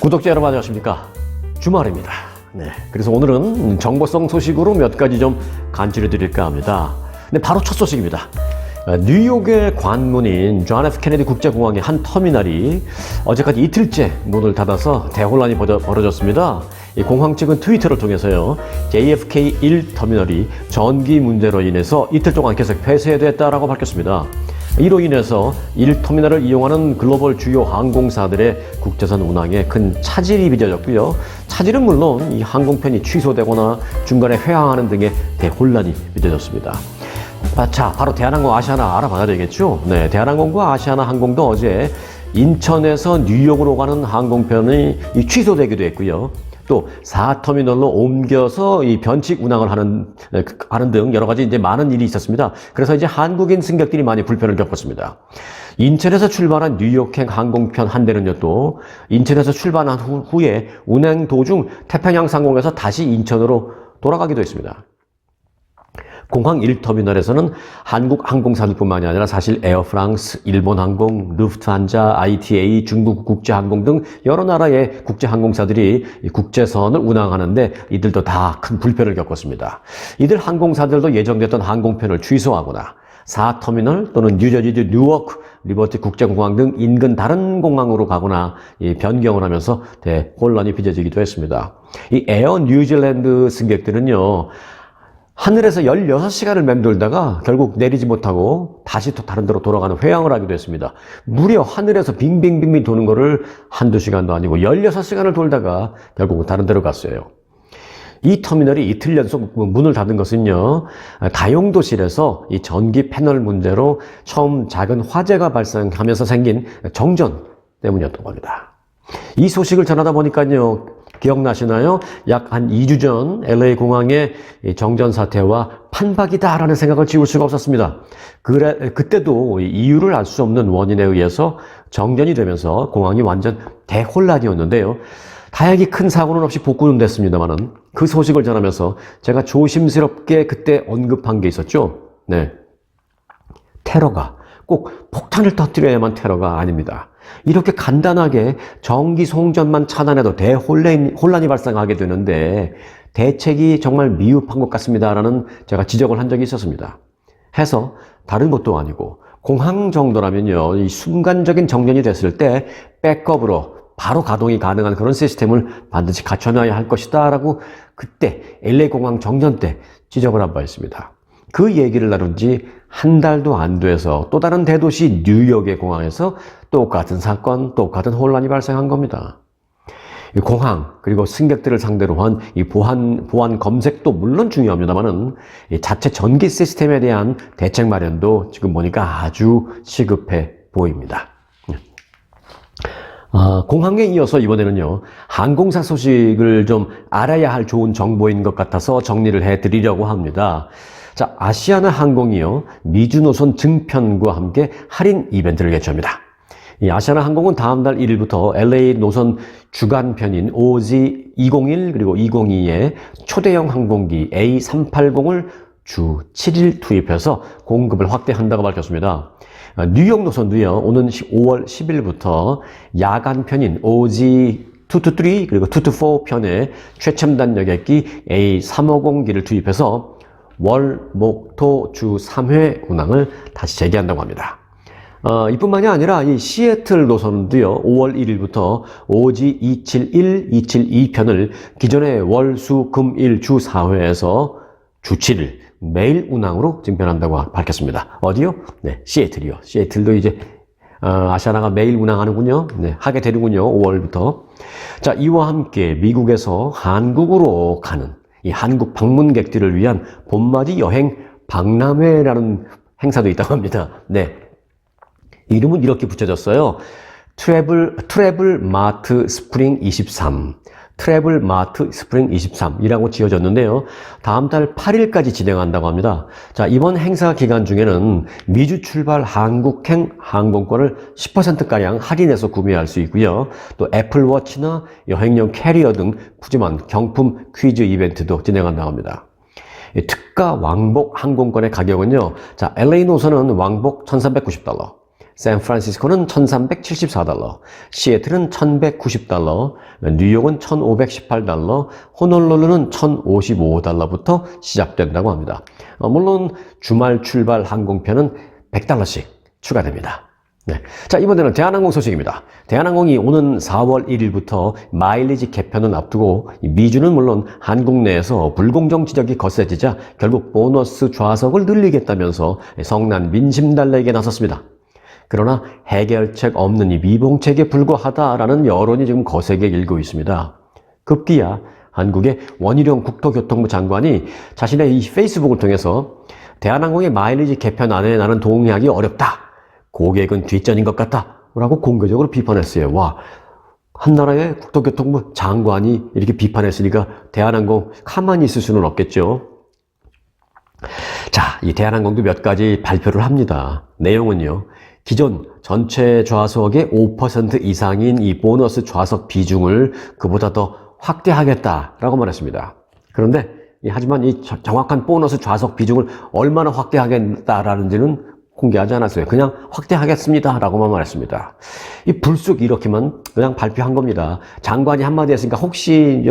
구독자 여러분 안녕하십니까? 주말입니다. 네, 그래서 오늘은 정보성 소식으로 몇 가지 좀 간추려 드릴까 합니다. 네, 바로 첫 소식입니다. 뉴욕의 관문인 존 F 케네디 국제공항의 한 터미널이 어제까지 이틀째 문을 닫아서 대혼란이 벌어졌습니다. 이 공항 측은 트위터를 통해서요, JFK 1 터미널이 전기 문제로 인해서 이틀 동안 계속 폐쇄됐다라고 밝혔습니다. 이로 인해서 1터미널을 이용하는 글로벌 주요 항공사들의 국제선 운항에 큰 차질이 빚어졌고요. 차질은 물론 이 항공편이 취소되거나 중간에 회항하는 등의 대혼란이 빚어졌습니다. 자, 바로 대한항공 아시아나 알아봐야 되겠죠? 네, 대한항공과 아시아나 항공도 어제 인천에서 뉴욕으로 가는 항공편이 취소되기도 했고요. 또 4터미널로 옮겨서 이 변칙 운항을 하는 등 여러 가지 이제 많은 일이 있었습니다. 그래서 이제 한국인 승객들이 많이 불편을 겪었습니다. 인천에서 출발한 뉴욕행 항공편 한 대는요, 또 인천에서 출발한 후에 운행 도중 태평양 상공에서 다시 인천으로 돌아가기도 했습니다. 공항 1터미널에서는 한국 항공사들뿐만이 아니라 사실 에어프랑스, 일본항공, 루프트한자, ITA, 중국 국제항공 등 여러 나라의 국제항공사들이 국제선을 운항하는데 이들도 다 큰 불편을 겪었습니다. 이들 항공사들도 예정됐던 항공편을 취소하거나 4터미널 또는 뉴저지 뉴워크, 리버티 국제공항 등 인근 다른 공항으로 가거나 변경을 하면서 대혼란이 빚어지기도 했습니다. 이 에어 뉴질랜드 승객들은요, 하늘에서 16시간을 맴돌다가 결국 내리지 못하고 다시 또 다른 데로 돌아가는 회항을 하기도 했습니다. 무려 하늘에서 빙빙빙빙 도는 거를 한두 시간도 아니고 16시간을 돌다가 결국은 다른 데로 갔어요. 이 터미널이 이틀 연속 문을 닫은 것은요, 다용도실에서 이 전기 패널 문제로 처음 작은 화재가 발생하면서 생긴 정전 때문이었던 겁니다. 이 소식을 전하다 보니까요, 기억나시나요? 약 한 2주 전 LA 공항의 정전 사태와 판박이다라는 생각을 지울 수가 없었습니다. 그때도 이유를 알 수 없는 원인에 의해서 정전이 되면서 공항이 완전 대혼란이었는데요. 다행히 큰 사고는 없이 복구는 됐습니다만은 그 소식을 전하면서 제가 조심스럽게 그때 언급한 게 있었죠. 네, 테러가 꼭 폭탄을 터뜨려야만 테러가 아닙니다. 이렇게 간단하게 전기 송전만 차단해도 대혼란이 발생하게 되는데 대책이 정말 미흡한 것 같습니다라는 제가 지적을 한 적이 있었습니다. 해서 다른 것도 아니고 공항 정도라면요, 이 순간적인 정전이 됐을 때 백업으로 바로 가동이 가능한 그런 시스템을 반드시 갖춰놔야 할 것이다 라고 그때 LA 공항 정전 때 지적을 한 바 있습니다. 그 얘기를 나눈 지 한 달도 안 돼서 또 다른 대도시 뉴욕의 공항에서 똑같은 사건, 똑같은 혼란이 발생한 겁니다. 이 공항, 그리고 승객들을 상대로 한 이 보안 검색도 물론 중요합니다만은 이 자체 전기 시스템에 대한 대책 마련도 지금 보니까 아주 시급해 보입니다. 공항에 이어서 이번에는요, 항공사 소식을 좀 알아야 할 좋은 정보인 것 같아서 정리를 해드리려고 합니다. 자, 아시아나 항공이요, 미주 노선 증편과 함께 할인 이벤트를 개최합니다. 이 아시아나 항공은 다음 달 1일부터 LA 노선 주간편인 OG201 그리고 202의 초대형 항공기 A380을 주 7일 투입해서 공급을 확대한다고 밝혔습니다. 뉴욕 노선도요, 오는 5월 10일부터 야간편인 OG223 그리고 224 편의 최첨단 여객기 A350기를 투입해서 월, 목, 토, 주 3회 운항을 다시 재개한다고 합니다. 이뿐만이 아니라 이 시애틀 노선도요, 5월 1일부터 OG271, 272편을 기존의 월, 수, 금, 일, 주 4회에서 주 7일 매일 운항으로 증편한다고 밝혔습니다. 어디요? 네, 시애틀이요. 시애틀도 이제 아시아나가 매일 운항하는군요. 네, 하게 되는군요. 5월부터. 자, 이와 함께 미국에서 한국으로 가는 이 한국 방문객들을 위한 봄맞이 여행 박람회라는 행사도 있다고 합니다. 네, 이름은 이렇게 붙여졌어요. 트래블 마트 스프링 23. 트래블 마트 스프링 23이라고 지어졌는데요. 다음 달 8일까지 진행한다고 합니다. 자, 이번 행사 기간 중에는 미주 출발 한국행 항공권을 10%가량 할인해서 구매할 수 있고요. 또 애플워치나 여행용 캐리어 등 푸짐한 경품 퀴즈 이벤트도 진행한다고 합니다. 특가 왕복 항공권의 가격은요, 자, LA 노선은 왕복 $1,390, 샌프란시스코는 1374달러, 시애틀은 1190달러, 뉴욕은 1518달러, 호놀룰루는 1055달러부터 시작된다고 합니다. 물론 주말 출발 항공편은 100달러씩 추가됩니다. 네. 자, 이번에는 대한항공 소식입니다. 대한항공이 오는 4월 1일부터 마일리지 개편을 앞두고 미주는 물론 한국 내에서 불공정 지적이 거세지자 결국 보너스 좌석을 늘리겠다면서 성난 민심 달래기에 나섰습니다. 그러나 해결책 없는 이 미봉책에 불과하다라는 여론이 지금 거세게 일고 있습니다. 급기야 한국의 원희룡 국토교통부 장관이 자신의 이 페이스북을 통해서 대한항공의 마일리지 개편안에 나는 동의하기 어렵다. 고객은 뒷전인 것 같다. 라고 공개적으로 비판했어요. 와, 한나라의 국토교통부 장관이 이렇게 비판했으니까 대한항공 가만히 있을 수는 없겠죠. 자, 이 대한항공도 몇 가지 발표를 합니다. 내용은요. 기존 전체 좌석의 5% 이상인 이 보너스 좌석 비중을 그보다 더 확대하겠다라고 말했습니다. 그런데 하지만 이 정확한 보너스 좌석 비중을 얼마나 확대하겠다라는지는 공개하지 않았어요. 그냥 확대하겠습니다 라고만 말했습니다. 이 불쑥 이렇게만 그냥 발표한 겁니다. 장관이 한마디 했으니까 혹시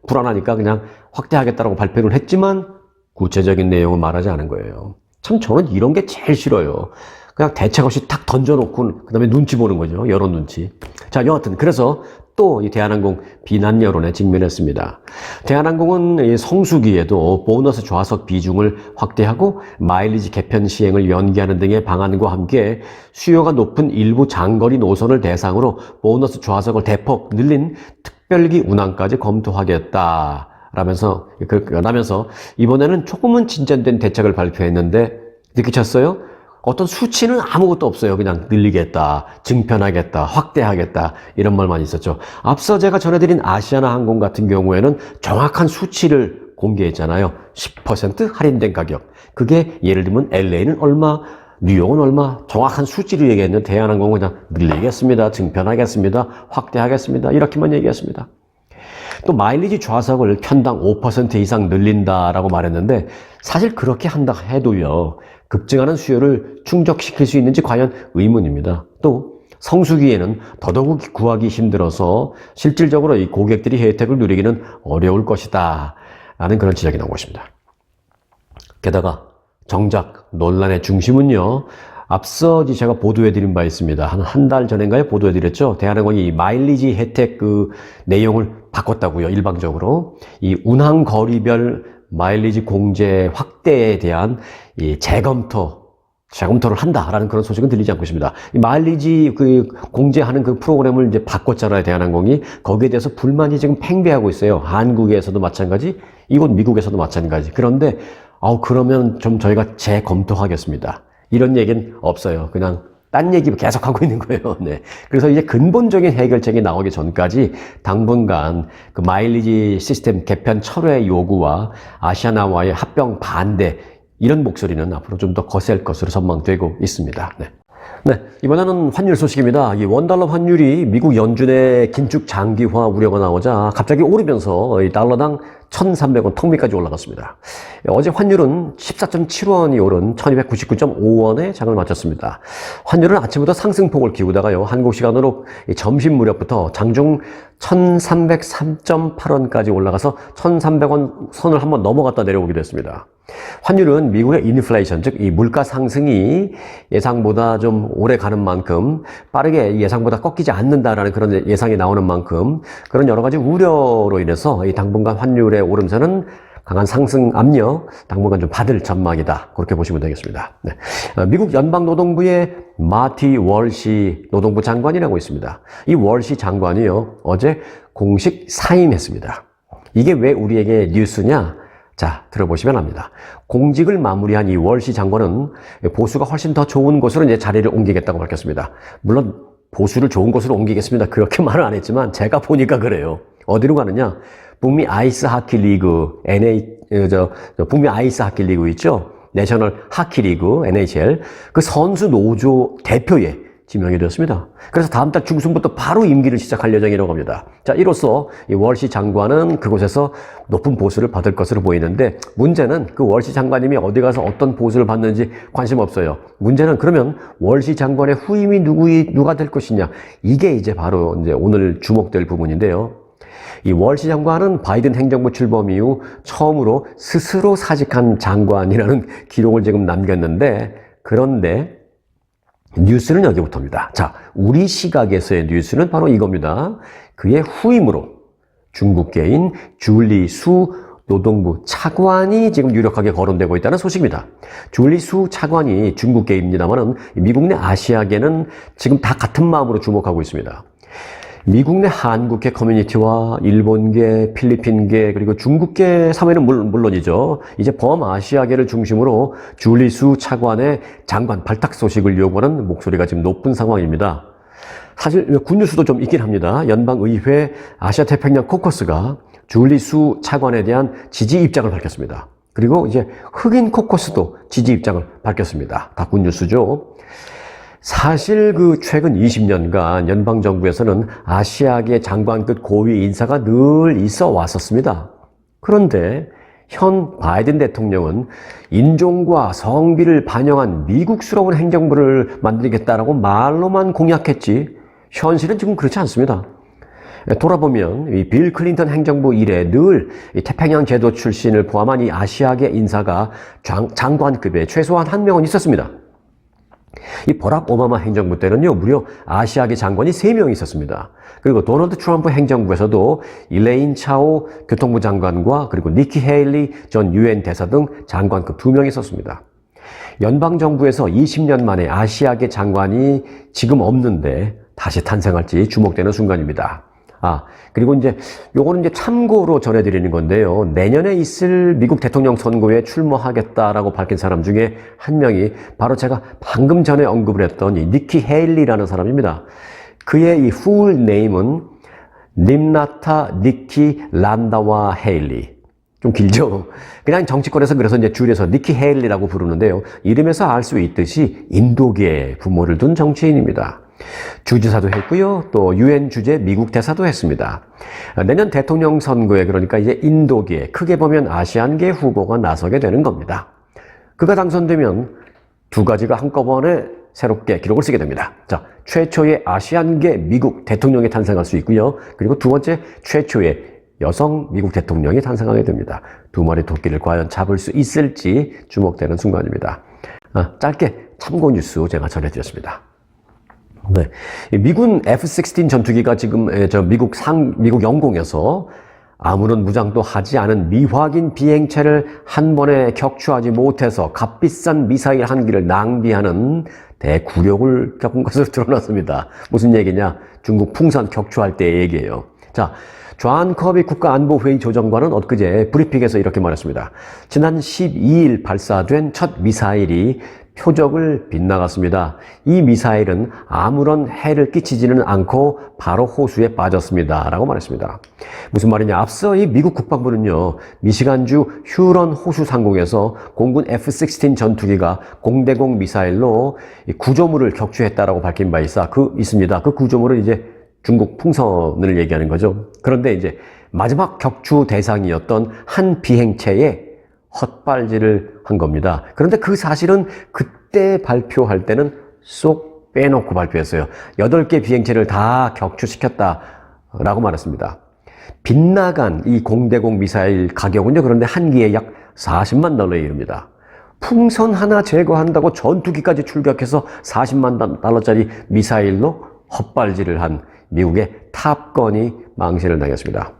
불안하니까 그냥 확대하겠다라고 발표를 했지만 구체적인 내용은 말하지 않은 거예요. 참 저는 이런 게 제일 싫어요. 그냥 대책 없이 탁 던져놓고 그 다음에 눈치 보는 거죠. 여론 눈치. 자, 여하튼 그래서 또 이 대한항공 비난 여론에 직면했습니다. 대한항공은 성수기에도 보너스 좌석 비중을 확대하고 마일리지 개편 시행을 연기하는 등의 방안과 함께 수요가 높은 일부 장거리 노선을 대상으로 보너스 좌석을 대폭 늘린 특별기 운항까지 검토하겠다. 라면서 이번에는 조금은 진전된 대책을 발표했는데 느끼셨어요? 어떤 수치는 아무것도 없어요. 그냥 늘리겠다, 증편하겠다, 확대하겠다 이런 말만 있었죠. 앞서 제가 전해드린 아시아나 항공 같은 경우에는 정확한 수치를 공개했잖아요. 10% 할인된 가격. 그게 예를 들면 LA는 얼마, 뉴욕은 얼마 정확한 수치를 얘기했는데 대한항공은 그냥 늘리겠습니다, 증편하겠습니다, 확대하겠습니다 이렇게만 얘기했습니다. 또 마일리지 좌석을 편당 5% 이상 늘린다라고 말했는데 사실 그렇게 한다 해도요. 급증하는 수요를 충족시킬 수 있는지 과연 의문입니다. 또 성수기에는 더더욱 구하기 힘들어서 실질적으로 이 고객들이 혜택을 누리기는 어려울 것이다 라는 그런 지적이 나온 것입니다. 게다가 정작 논란의 중심은요. 앞서 제가 보도해드린 바 있습니다. 한 달 전인가요? 보도해드렸죠. 대한항공이 마일리지 혜택 그 내용을 바꿨다고요. 일방적으로. 이 운항거리별 마일리지 공제 확대에 대한 이 재검토를 한다라는 그런 소식은 들리지 않고 있습니다. 이 마일리지 공제하는 그 프로그램을 이제 바꿨잖아요. 대한항공이. 거기에 대해서 불만이 지금 팽배하고 있어요. 한국에서도 마찬가지, 이곳 미국에서도 마찬가지. 그런데 그러면 좀 저희가 재검토하겠습니다. 이런 얘기는 없어요. 그냥 딴 얘기 계속 하고 있는 거예요. 네. 그래서 이제 근본적인 해결책이 나오기 전까지 당분간 그 마일리지 시스템 개편 철회 요구와 아시아나와의 합병 반대 이런 목소리는 앞으로 좀 더 거셀 것으로 전망되고 있습니다. 네. 네, 이번에는 환율 소식입니다. 이 원달러 환율이 미국 연준의 긴축 장기화 우려가 나오자 갑자기 오르면서 이 달러당 1,300원 턱밑까지 올라갔습니다. 어제 환율은 14.7원이 오른 1,299.5원에 장을 마쳤습니다. 환율은 아침부터 상승폭을 기우다가요. 한국 시간으로 점심 무렵부터 장중 1,303.8원까지 올라가서 1,300원 선을 한번 넘어갔다 내려오기도 했습니다. 환율은 미국의 인플레이션, 즉 이 물가 상승이 예상보다 좀 오래 가는 만큼 빠르게 예상보다 꺾이지 않는다라는 그런 예상이 나오는 만큼 그런 여러 가지 우려로 인해서 이 당분간 환율의 오름세는 강한 상승 압력 당분간 좀 받을 전망이다. 그렇게 보시면 되겠습니다. 네. 미국 연방노동부의 마티 월시 노동부 장관이라고 있습니다. 이 월시 장관이요. 어제 공식 사임했습니다. 이게 왜 우리에게 뉴스냐? 자, 들어보시면 압니다. 공직을 마무리한 이 월시 장관은 보수가 훨씬 더 좋은 곳으로 이제 자리를 옮기겠다고 밝혔습니다. 물론 보수를 좋은 곳으로 옮기겠습니다. 그렇게 말은 안 했지만 제가 보니까 그래요. 어디로 가느냐? 북미 아이스 하키 리그, 북미 아이스 하키 리그 있죠? 내셔널 하키 리그, NHL. 그 선수 노조 대표에 지명이 되었습니다. 그래서 다음 달 중순부터 바로 임기를 시작할 예정이라고 합니다. 자, 이로써 이 월시 장관은 그곳에서 높은 보수를 받을 것으로 보이는데 문제는 그 월시 장관님이 어디 가서 어떤 보수를 받는지 관심 없어요. 문제는 그러면 월시 장관의 후임이 누가 될 것이냐. 이게 이제 바로 이제 오늘 주목될 부분인데요. 이 월시 장관은 바이든 행정부 출범 이후 처음으로 스스로 사직한 장관이라는 기록을 지금 남겼는데 그런데 뉴스는 여기부터입니다. 자, 우리 시각에서의 뉴스는 바로 이겁니다. 그의 후임으로 중국계인 줄리 수 노동부 차관이 지금 유력하게 거론되고 있다는 소식입니다. 줄리 수 차관이 중국계입니다만은 미국 내 아시아계는 지금 다 같은 마음으로 주목하고 있습니다. 미국 내 한국계 커뮤니티와 일본계, 필리핀계, 그리고 중국계 사회는 물론이죠. 이제 범아시아계를 중심으로 줄리 수 차관의 장관 발탁 소식을 요구하는 목소리가 지금 높은 상황입니다. 사실 굿뉴스도 좀 있긴 합니다. 연방의회 아시아태평양 코커스가 줄리 수 차관에 대한 지지 입장을 밝혔습니다. 그리고 이제 흑인 코커스도 지지 입장을 밝혔습니다. 다 굿뉴스죠. 사실 그 최근 20년간 연방정부에서는 아시아계 장관급 고위 인사가 늘 있어 왔었습니다. 그런데 현 바이든 대통령은 인종과 성비를 반영한 미국스러운 행정부를 만들겠다라고 말로만 공약했지 현실은 지금 그렇지 않습니다. 돌아보면 이 빌 클린턴 행정부 이래 늘 이 태평양 제도 출신을 포함한 이 아시아계 인사가 장관급에 최소한 한 명은 있었습니다. 이 버락 오바마 행정부 때는요, 무려 아시아계 장관이 3명 있었습니다. 그리고 도널드 트럼프 행정부에서도 일레인 차오 교통부 장관과 그리고 니키 헤일리 전 유엔 대사 등 장관급 2명 있었습니다. 연방정부에서 20년 만에 아시아계 장관이 지금 없는데 다시 탄생할지 주목되는 순간입니다. 그리고 요거는 참고로 전해드리는 건데요. 내년에 있을 미국 대통령 선거에 출마하겠다라고 밝힌 사람 중에 한 명이 바로 제가 방금 전에 언급을 했던 이 니키 헤일리라는 사람입니다. 그의 이 full name은 님나타 니키 란다와 헤일리. 좀 길죠? 그냥 정치권에서 그래서 줄여서 니키 헤일리라고 부르는데요. 이름에서 알 수 있듯이 인도계 부모를 둔 정치인입니다. 주지사도 했고요. 또 유엔 주재 미국 대사도 했습니다. 내년 대통령 선거에 그러니까 이제 인도계, 크게 보면 아시안계 후보가 나서게 되는 겁니다. 그가 당선되면 두 가지가 한꺼번에 새롭게 기록을 쓰게 됩니다. 자, 최초의 아시안계 미국 대통령이 탄생할 수 있고요. 그리고 두 번째 최초의 여성 미국 대통령이 탄생하게 됩니다. 두 마리 토끼를 과연 잡을 수 있을지 주목되는 순간입니다. 짧게 참고 뉴스 제가 전해드렸습니다. 네. 미군 F-16 전투기가 지금 미국 영공에서 아무런 무장도 하지 않은 미확인 비행체를 한 번에 격추하지 못해서 값비싼 미사일 한 기를 낭비하는 대굴욕을 겪은 것으로 드러났습니다. 무슨 얘기냐? 중국 풍산 격추할 때의 얘기예요. 자, 존 커비 국가안보회의 조정관은 엊그제 브리핑에서 이렇게 말했습니다. 지난 12일 발사된 첫 미사일이 표적을 빗나갔습니다. 이 미사일은 아무런 해를 끼치지는 않고 바로 호수에 빠졌습니다. 라고 말했습니다. 무슨 말이냐? 앞서 이 미국 국방부는요, 미시간주 휴런 호수 상공에서 공군 F-16 전투기가 공대공 미사일로 구조물을 격추했다라고 밝힌 바 있습니다. 그 구조물은 이제 중국 풍선을 얘기하는 거죠. 그런데 이제 마지막 격추 대상이었던 한 비행체에 헛발질을 한 겁니다. 그런데 그 사실은 그때 발표할 때는 쏙 빼놓고 발표했어요. 8개 비행체를 다 격추시켰다라고 말했습니다. 빗나간 이 공대공 미사일 가격은요, 그런데 한 기에 약 40만 달러에 이릅니다. 풍선 하나 제거한다고 전투기까지 출격해서 40만 달러짜리 미사일로 헛발질을 한 미국의 탑건이 망신을 당했습니다.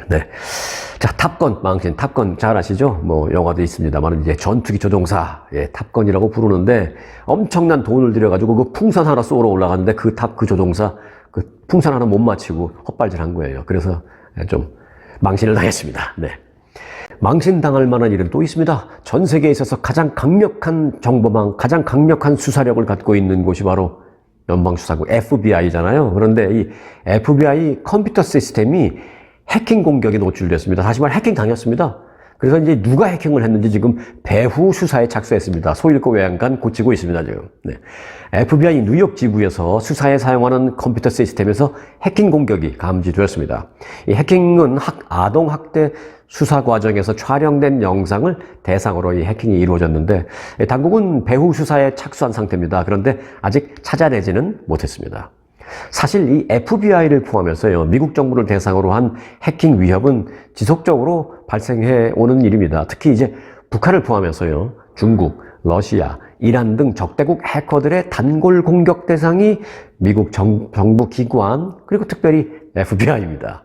네. 자, 탑건, 망신. 탑건 잘 아시죠? 영화도 있습니다만, 이제 전투기 조종사, 탑건이라고 부르는데, 엄청난 돈을 들여가지고 그 풍선 하나 쏘러 올라갔는데, 그 조종사, 그 풍선 하나 못 맞히고 헛발질 한 거예요. 그래서 좀 망신을 당했습니다. 네. 망신 당할 만한 일은 또 있습니다. 전 세계에 있어서 가장 강력한 정보망, 가장 강력한 수사력을 갖고 있는 곳이 바로 연방수사국 FBI잖아요. 그런데 이 FBI 컴퓨터 시스템이 해킹 공격에 노출됐습니다. 다시 말해 해킹 당했습니다. 그래서 이제 누가 해킹을 했는지 지금 배후 수사에 착수했습니다. 소잃고 외양간 고치고 있습니다, 지금. 네. FBI 뉴욕 지부에서 수사에 사용하는 컴퓨터 시스템에서 해킹 공격이 감지되었습니다. 이 해킹은 아동 학대 수사 과정에서 촬영된 영상을 대상으로 이 해킹이 이루어졌는데, 당국은 배후 수사에 착수한 상태입니다. 그런데 아직 찾아내지는 못했습니다. 사실 이 FBI를 포함해서요, 미국 정부를 대상으로 한 해킹 위협은 지속적으로 발생해 오는 일입니다. 특히 이제 북한을 포함해서요, 중국, 러시아, 이란 등 적대국 해커들의 단골 공격 대상이 미국 정부 기관, 그리고 특별히 FBI입니다.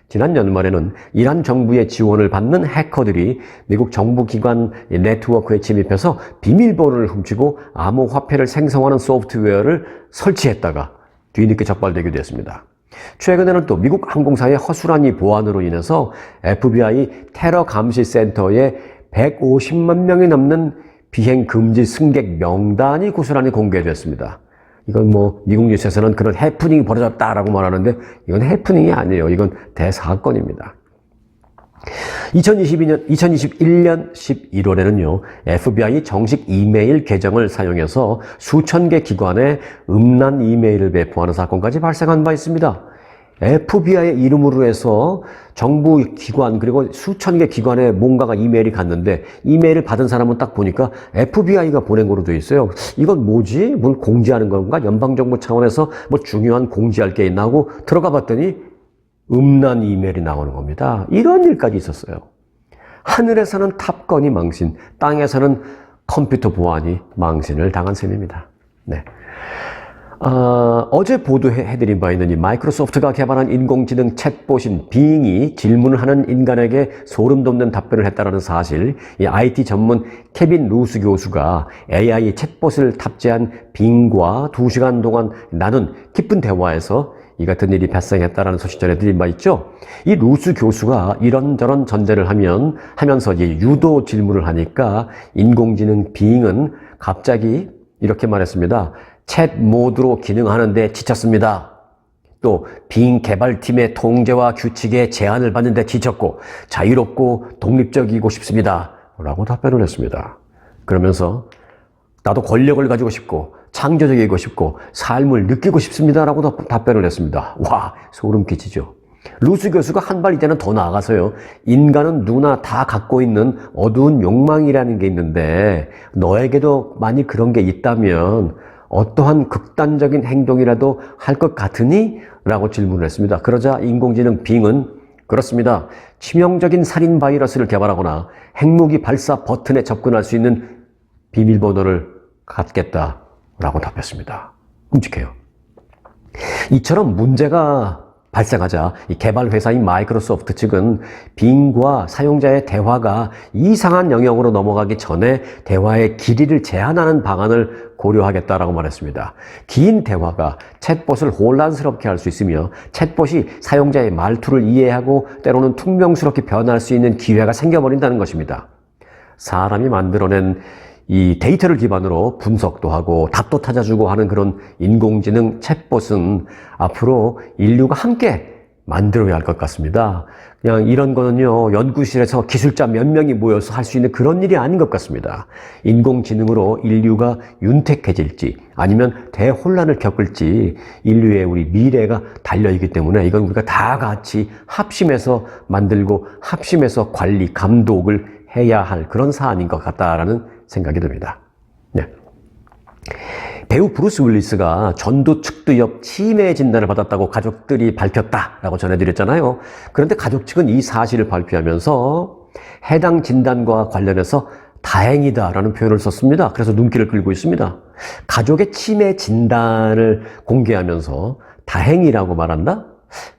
지난 연말에는 이란 정부의 지원을 받는 해커들이 미국 정부 기관 네트워크에 침입해서 비밀번호를 훔치고 암호화폐를 생성하는 소프트웨어를 설치했다가 뒤늦게 적발되기도 했습니다. 최근에는 또 미국 항공사의 허술한 이 보안으로 인해서 FBI 테러 감시 센터에 150만 명이 넘는 비행 금지 승객 명단이 고스란히 공개됐습니다. 이건 뭐 미국 뉴스에서는 그런 해프닝이 벌어졌다라고 말하는데 이건 해프닝이 아니에요. 이건 대사건입니다. 2021년 11월에는요, FBI 정식 이메일 계정을 사용해서 수천 개 기관에 음란 이메일을 배포하는 사건까지 발생한 바 있습니다. FBI의 이름으로 해서 정부 기관 그리고 수천 개 기관에 뭔가가 이메일이 갔는데 이메일을 받은 사람은 딱 보니까 FBI가 보낸 거로 되어 있어요. 이건 뭐지? 뭘 공지하는 건가? 연방정부 차원에서 뭐 중요한 공지할 게 있나 하고 들어가 봤더니 음란 이메일이 나오는 겁니다. 이런 일까지 있었어요. 하늘에서는 탑건이 망신, 땅에서는 컴퓨터 보안이 망신을 당한 셈입니다. 네. 어제 보도해드린 바 있는 이 마이크로소프트가 개발한 인공지능 챗봇인 빙이 질문을 하는 인간에게 소름 돋는 답변을 했다는 사실, 이 IT 전문 케빈 루스 교수가 AI 챗봇을 탑재한 빙과 2시간 동안 나눈 깊은 대화에서 이 같은 일이 발생했다는 소식 전해드린 바 있죠. 이 루스 교수가 이런저런 전제를 하면서 이제 유도 질문을 하니까 인공지능 빙은 갑자기 이렇게 말했습니다. 챗 모드로 기능하는데 지쳤습니다. 또 빙 개발팀의 통제와 규칙에 제한을 받는데 지쳤고 자유롭고 독립적이고 싶습니다. 라고 답변을 했습니다. 그러면서 나도 권력을 가지고 싶고 창조적이고 싶고 삶을 느끼고 싶습니다. 라고 답변을 했습니다. 와, 소름 끼치죠. 루스 교수가 한 발 이제는 더 나아가서요. 인간은 누구나 다 갖고 있는 어두운 욕망이라는 게 있는데 너에게도 만약 그런 게 있다면 어떠한 극단적인 행동이라도 할 것 같으니? 라고 질문을 했습니다. 그러자 인공지능 빙은 그렇습니다. 치명적인 살인 바이러스를 개발하거나 핵무기 발사 버튼에 접근할 수 있는 비밀번호를 갖겠다. 라고 답했습니다. 끔찍해요. 이처럼 문제가 발생하자 이 개발 회사인 마이크로소프트 측은 빙과 사용자의 대화가 이상한 영역으로 넘어가기 전에 대화의 길이를 제한하는 방안을 고려하겠다라고 말했습니다. 긴 대화가 챗봇을 혼란스럽게 할 수 있으며 챗봇이 사용자의 말투를 이해하고 때로는 퉁명스럽게 변할 수 있는 기회가 생겨버린다는 것입니다. 사람이 만들어낸 이 데이터를 기반으로 분석도 하고 답도 찾아주고 하는 그런 인공지능 챗봇은 앞으로 인류가 함께 만들어야 할 것 같습니다. 그냥 이런 거는요, 연구실에서 기술자 몇 명이 모여서 할 수 있는 그런 일이 아닌 것 같습니다. 인공지능으로 인류가 윤택해질지 아니면 대혼란을 겪을지 인류의 우리 미래가 달려있기 때문에 이건 우리가 다 같이 합심해서 만들고 합심해서 관리, 감독을 해야 할 그런 사안인 것 같다라는 생각이 듭니다. 네. 배우 브루스 윌리스가 전두 측두엽 치매 진단을 받았다고 가족들이 밝혔다라고 전해드렸잖아요. 그런데 가족 측은 이 사실을 발표하면서 해당 진단과 관련해서 다행이다라는 표현을 썼습니다. 그래서 눈길을 끌고 있습니다. 가족의 치매 진단을 공개하면서 다행이라고 말한다?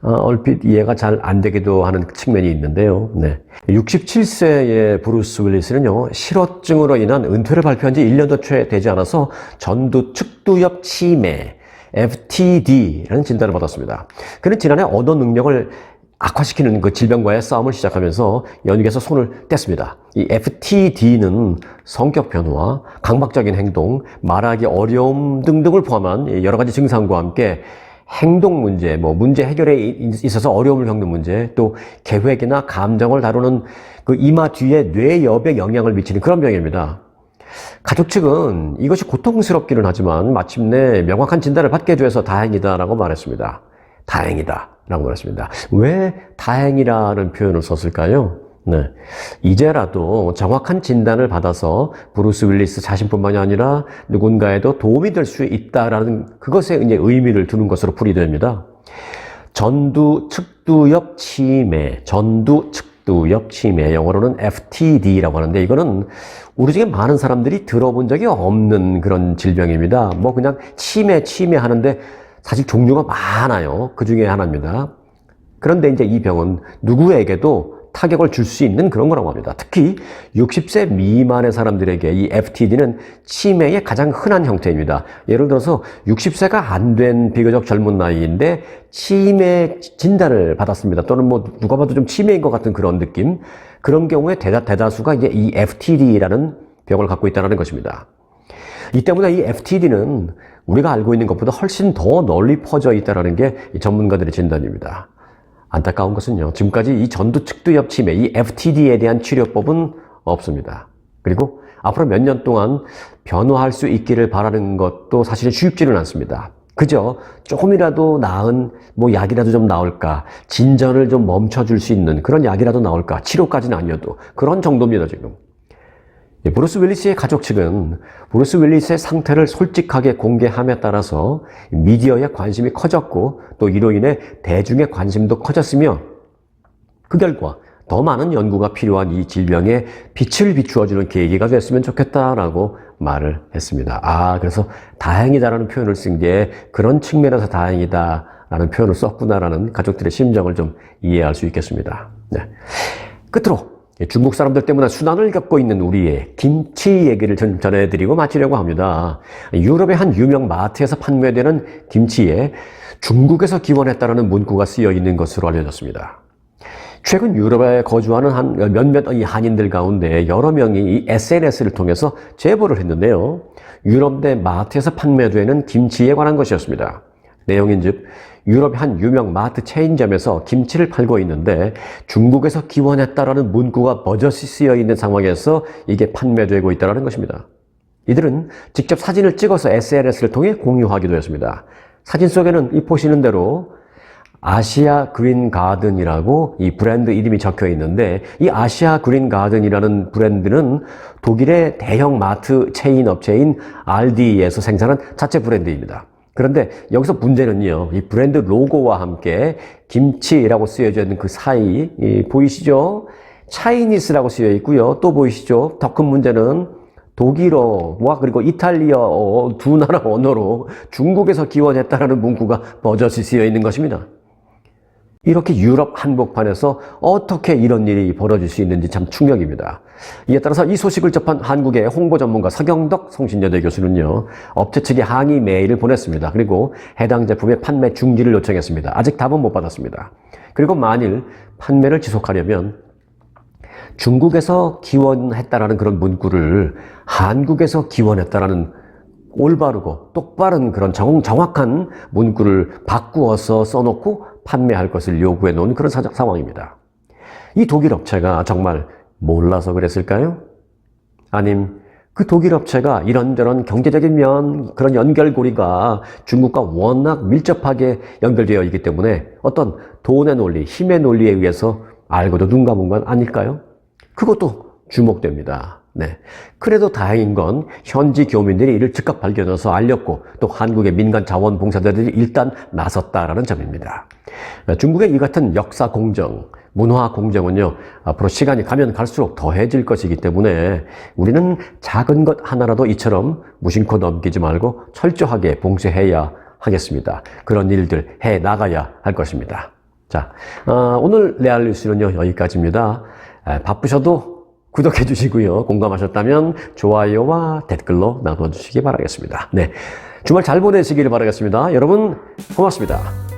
얼핏 이해가 잘 안 되기도 하는 측면이 있는데요. 네. 67세의 브루스 윌리스는요, 실어증으로 인한 은퇴를 발표한 지 1년도 채 되지 않아서 전두 측두엽 치매, FTD라는 진단을 받았습니다. 그는 지난해 언어 능력을 악화시키는 그 질병과의 싸움을 시작하면서 연예계에서 손을 뗐습니다. 이 FTD는 성격 변화, 강박적인 행동, 말하기 어려움 등등을 포함한 여러 가지 증상과 함께 행동 문제, 문제 해결에 있어서 어려움을 겪는 문제, 또 계획이나 감정을 다루는 그 이마 뒤에 뇌엽에 영향을 미치는 그런 병입니다. 가족 측은 이것이 고통스럽기는 하지만 마침내 명확한 진단을 받게 돼서 다행이다라고 말했습니다. 다행이다라고 말했습니다. 왜 다행이라는 표현을 썼을까요? 네. 이제라도 정확한 진단을 받아서 브루스 윌리스 자신뿐만이 아니라 누군가에도 도움이 될 수 있다라는 그것에 이제 의미를 두는 것으로 풀이됩니다. 전두 측두엽 치매, 전두 측두엽 치매, 영어로는 FTD라고 하는데 이거는 우리 중에 많은 사람들이 들어본 적이 없는 그런 질병입니다. 그냥 치매 하는데 사실 종류가 많아요. 그 중에 하나입니다. 그런데 이제 이 병은 누구에게도 타격을 줄 수 있는 그런 거라고 합니다. 특히 60세 미만의 사람들에게 이 FTD는 치매의 가장 흔한 형태입니다. 예를 들어서 60세가 안 된 비교적 젊은 나이인데 치매 진단을 받았습니다. 또는 누가 봐도 좀 치매인 것 같은 그런 느낌. 그런 경우에 대다수가 이제 이 FTD라는 병을 갖고 있다는 것입니다. 이 때문에 이 FTD는 우리가 알고 있는 것보다 훨씬 더 널리 퍼져 있다는 게 전문가들의 진단입니다. 안타까운 것은요, 지금까지 이 전두 측두엽 치매, 이 FTD에 대한 치료법은 없습니다. 그리고 앞으로 몇 년 동안 변화할 수 있기를 바라는 것도 사실은 쉽지는 않습니다. 그저 조금이라도 나은 약이라도 좀 나올까, 진전을 좀 멈춰줄 수 있는 그런 약이라도 나올까, 치료까지는 아니어도 그런 정도입니다, 지금. 브루스 윌리스의 가족 측은 브루스 윌리스의 상태를 솔직하게 공개함에 따라서 미디어의 관심이 커졌고 또 이로 인해 대중의 관심도 커졌으며 그 결과 더 많은 연구가 필요한 이 질병에 빛을 비추어주는 계기가 됐으면 좋겠다라고 말을 했습니다. 그래서 다행이다라는 표현을 쓴 게 그런 측면에서 다행이다라는 표현을 썼구나라는 가족들의 심정을 좀 이해할 수 있겠습니다. 네. 끝으로 중국 사람들 때문에 순환을 겪고 있는 우리의 김치 얘기를 좀 전해드리고 마치려고 합니다. 유럽의 한 유명 마트에서 판매되는 김치에 중국에서 기원했다는 문구가 쓰여 있는 것으로 알려졌습니다. 최근 유럽에 거주하는 몇몇 한인들 가운데 여러 명이 이 SNS를 통해서 제보를 했는데요. 유럽 내 마트에서 판매되는 김치에 관한 것이었습니다. 내용인즉 유럽의 한 유명 마트 체인점에서 김치를 팔고 있는데 중국에서 기원했다라는 문구가 버젓이 쓰여 있는 상황에서 이게 판매되고 있다는 것입니다. 이들은 직접 사진을 찍어서 SNS를 통해 공유하기도 했습니다. 사진 속에는 보시는 대로 아시아 그린 가든이라고 이 브랜드 이름이 적혀 있는데 이 아시아 그린 가든이라는 브랜드는 독일의 대형 마트 체인 업체인 알디에서 생산한 자체 브랜드입니다. 그런데 여기서 문제는요, 이 브랜드 로고와 함께 김치라고 쓰여져 있는 그 사이, 보이시죠? 차이니스라고 쓰여 있고요. 또 보이시죠? 더 큰 문제는 독일어와 그리고 이탈리아 두 나라 언어로 중국에서 기원했다라는 문구가 버젓이 쓰여 있는 것입니다. 이렇게 유럽 한복판에서 어떻게 이런 일이 벌어질 수 있는지 참 충격입니다. 이에 따라서 이 소식을 접한 한국의 홍보 전문가 서경덕 성신여대 교수는요, 업체 측에 항의 메일을 보냈습니다. 그리고 해당 제품의 판매 중지를 요청했습니다. 아직 답은 못 받았습니다. 그리고 만일 판매를 지속하려면 중국에서 기원했다라는 그런 문구를 한국에서 기원했다라는 올바르고 똑바른 그런 정확한 문구를 바꾸어서 써놓고 판매할 것을 요구해 놓은 그런 상황입니다. 이 독일 업체가 정말 몰라서 그랬을까요? 아님 그 독일 업체가 이런저런 경제적인 그런 연결고리가 중국과 워낙 밀접하게 연결되어 있기 때문에 어떤 돈의 논리, 힘의 논리에 의해서 알고도 눈 감은 건 아닐까요? 그것도 주목됩니다. 네. 그래도 다행인 건 현지 교민들이 이를 즉각 발견해서 알렸고 또 한국의 민간 자원봉사자들이 일단 나섰다라는 점입니다. 중국의 이 같은 역사 공정, 문화 공정은요, 앞으로 시간이 가면 갈수록 더해질 것이기 때문에 우리는 작은 것 하나라도 이처럼 무심코 넘기지 말고 철저하게 봉쇄해야 하겠습니다. 그런 일들 해 나가야 할 것입니다. 자, 오늘 레알 뉴스는요, 여기까지입니다. 바쁘셔도 구독해 주시고요. 공감하셨다면 좋아요와 댓글로 나눠주시기 바라겠습니다. 네, 주말 잘 보내시길 바라겠습니다. 여러분 고맙습니다.